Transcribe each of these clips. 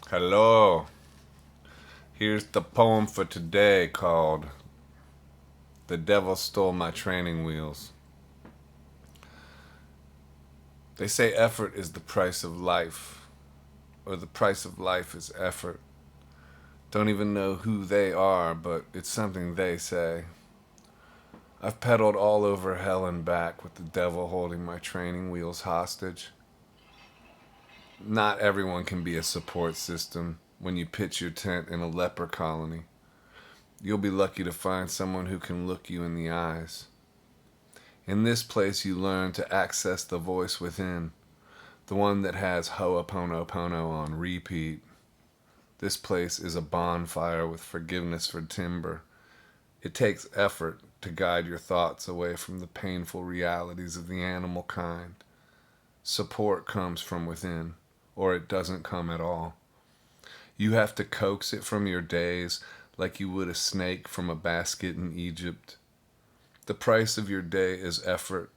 Hello. Here's the poem for today called The Devil Stole My Training Wheels. They say effort is the price of life, or the price of life is effort. Don't even know who they are, but it's something they say. I've pedaled all over hell and back with the devil holding my training wheels hostage. Not everyone can be a support system when you pitch your tent in a leper colony. You'll be lucky to find someone who can look you in the eyes. In this place, you learn to access the voice within, the one that has Ho'oponopono on repeat. This place is a bonfire with forgiveness for timber. It takes effort to guide your thoughts away from the painful realities of the animal kind. Support comes from within, or it doesn't come at all. You have to coax it from your days like you would a snake from a basket in Egypt. The price of your day is effort.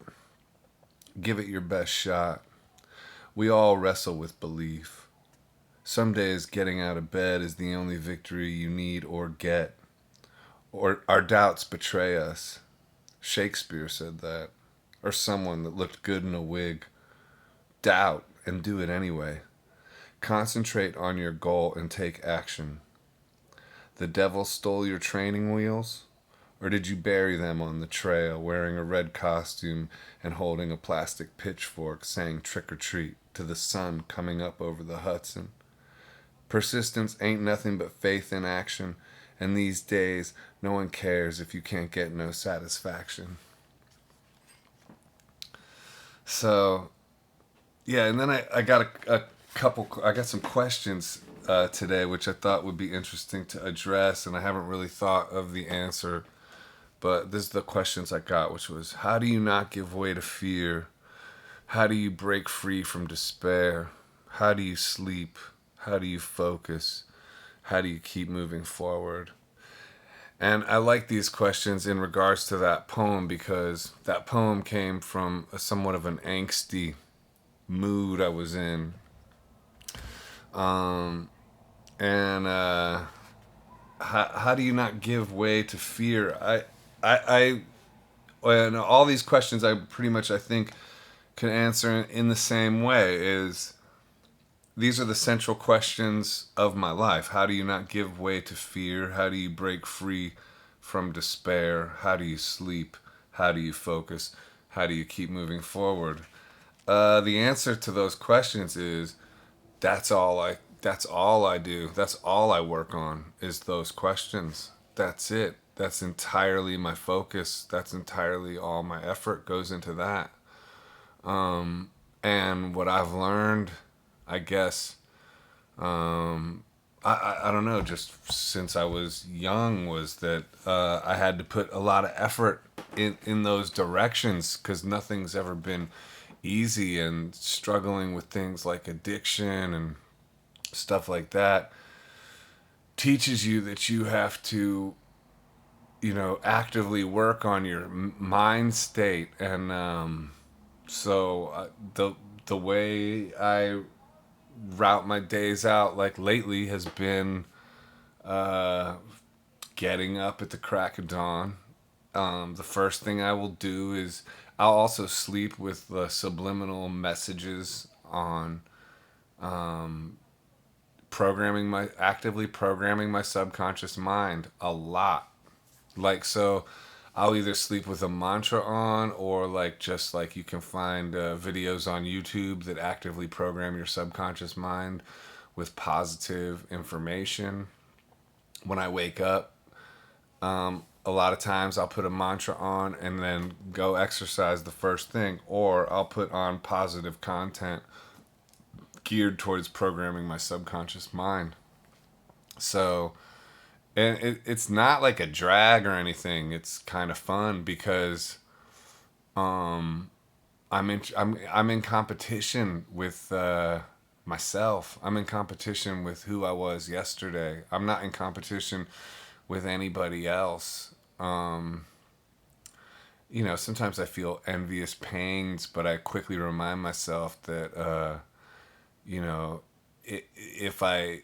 Give it your best shot. We all wrestle with belief. Some days getting out of bed is the only victory you need or get. Or our doubts betray us. Shakespeare said that. Or someone that looked good in a wig. Doubt and do it anyway. Concentrate on your goal and take action. The devil stole your training wheels? Or did you bury them on the trail, wearing a red costume and holding a plastic pitchfork, saying trick or treat to the sun coming up over the Hudson? Persistence ain't nothing but faith in action, and these days no one cares if you can't get no satisfaction. So, yeah, and then I got I got some questions today, which I thought would be interesting to address, and I haven't really thought of the answer. But this is the questions I got, which was, how do you not give way to fear? How do you break free from despair? How do you sleep? How do you focus? How do you keep moving forward? And I like these questions in regards to that poem because that poem came from somewhat of an angsty mood I was in. Um, and how do you not give way to fear? I and all these questions I pretty much I think can answer in the same way. Is these are the central questions of my life. How do you not give way to fear? How do you break free from despair? How do you sleep? How do you focus? How do you keep moving forward? The answer to those questions is that's all I do. That's all I work on is those questions. That's it. That's entirely my focus. That's entirely all my effort goes into that. And what I've learned, I guess, I don't know, just since I was young, was that I had to put a lot of effort in those directions because nothing's ever been easy, and struggling with things like addiction and stuff like that teaches you that you have to, actively work on your mind state. And the way I route my days out, like lately, has been uh, getting up at the crack of dawn. The first thing I will do is I'll also sleep with the subliminal messages on actively programming my subconscious mind a lot. Like, so I'll either sleep with a mantra on, or like just like you can find videos on YouTube that actively program your subconscious mind with positive information. When I wake up, a lot of times I'll put a mantra on and then go exercise the first thing, or I'll put on positive content geared towards programming my subconscious mind. So, and it's not like a drag or anything. It's kind of fun because um, I'm in competition with myself. I'm in competition with who I was yesterday. I'm not in competition with anybody else. Sometimes I feel envious pangs, but I quickly remind myself that, you know, if I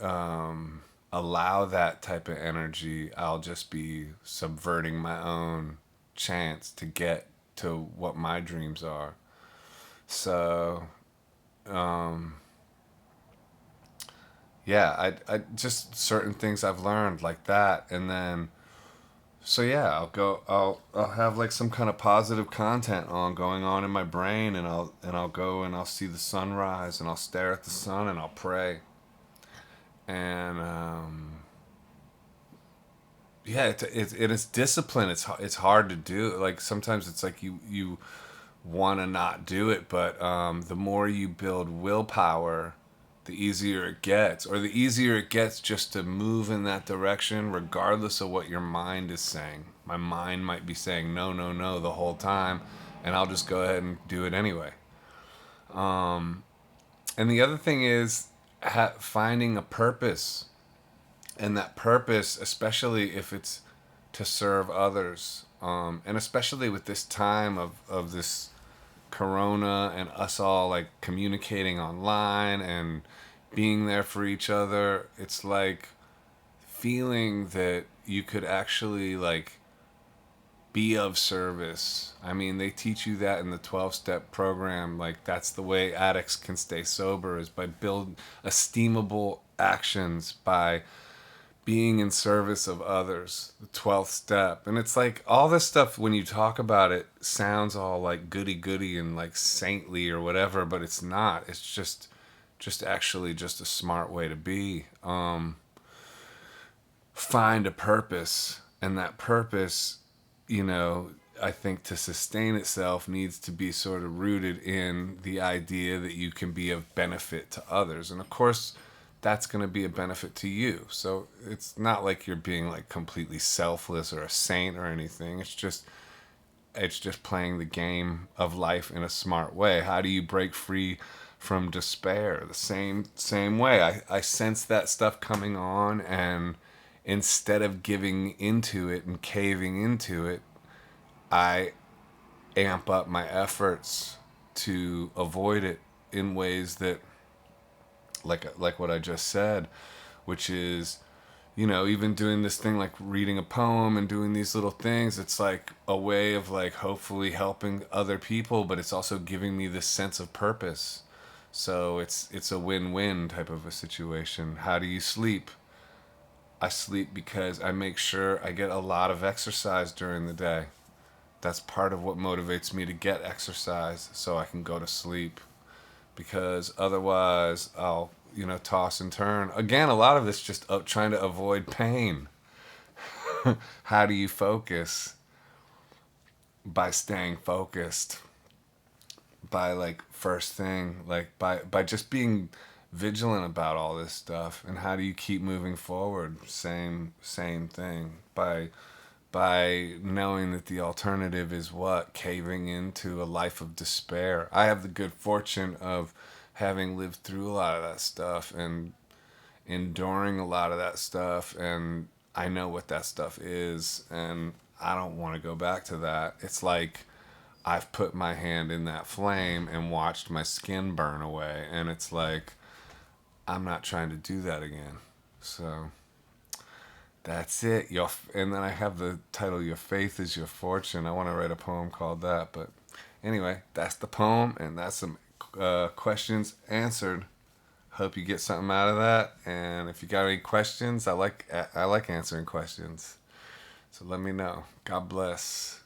allow that type of energy, I'll just be subverting my own chance to get to what my dreams are. So, um, yeah, I just certain things I've learned like that, and then so yeah, I'll have like some kind of positive content on going on in my brain, and I'll go and I'll see the sunrise, and I'll stare at the sun, and I'll pray, and yeah, it is discipline. It's hard to do. Like sometimes it's like you want to not do it, but the more you build willpower, the easier it gets, or the easier it gets just to move in that direction, regardless of what your mind is saying. My mind might be saying no, no, no the whole time, and I'll just go ahead and do it anyway. And the other thing is finding a purpose, and that purpose, especially if it's to serve others, and especially with this time of this corona and us all like communicating online and being there for each other, it's like feeling that you could actually like be of service. I mean, they teach you that in the 12-step program. Like that's the way addicts can stay sober, is by build esteemable actions, by being in service of others, the 12th step. And it's like all this stuff, when you talk about it, sounds all like goody goody and like saintly or whatever, but it's not. It's just actually just a smart way to be. Find a purpose, and that purpose, you know, I think to sustain itself needs to be sort of rooted in the idea that you can be of benefit to others. And of course, that's going to be a benefit to you. So it's not like you're being like completely selfless or a saint or anything. It's just playing the game of life in a smart way. How do you break free from despair? The same way. I sense that stuff coming on, and instead of giving into it and caving into it, I amp up my efforts to avoid it in ways that, like what I just said, which is, you know, even doing this thing like reading a poem and doing these little things, it's like a way of like hopefully helping other people, but it's also giving me this sense of purpose. So it's a win-win type of a situation. How do you sleep? I sleep because I make sure I get a lot of exercise during the day. That's part of what motivates me to get exercise, so I can go to sleep, because otherwise I'll, you know, toss and turn. Again, a lot of this just trying to avoid pain. How do you focus? By staying focused. By like first thing, like by just being vigilant about all this stuff. And how do you keep moving forward? Same thing. By knowing that the alternative is what? Caving into a life of despair. I have the good fortune of having lived through a lot of that stuff and enduring a lot of that stuff, and I know what that stuff is, and I don't want to go back to that. It's like I've put my hand in that flame and watched my skin burn away, and it's like I'm not trying to do that again. So that's it. And then I have the title, Your Faith is Your Fortune. I want to write a poem called that. But anyway, that's the poem, and that's some questions answered. Hope you get something out of that. And if you got any questions, I like answering questions. So let me know. God bless.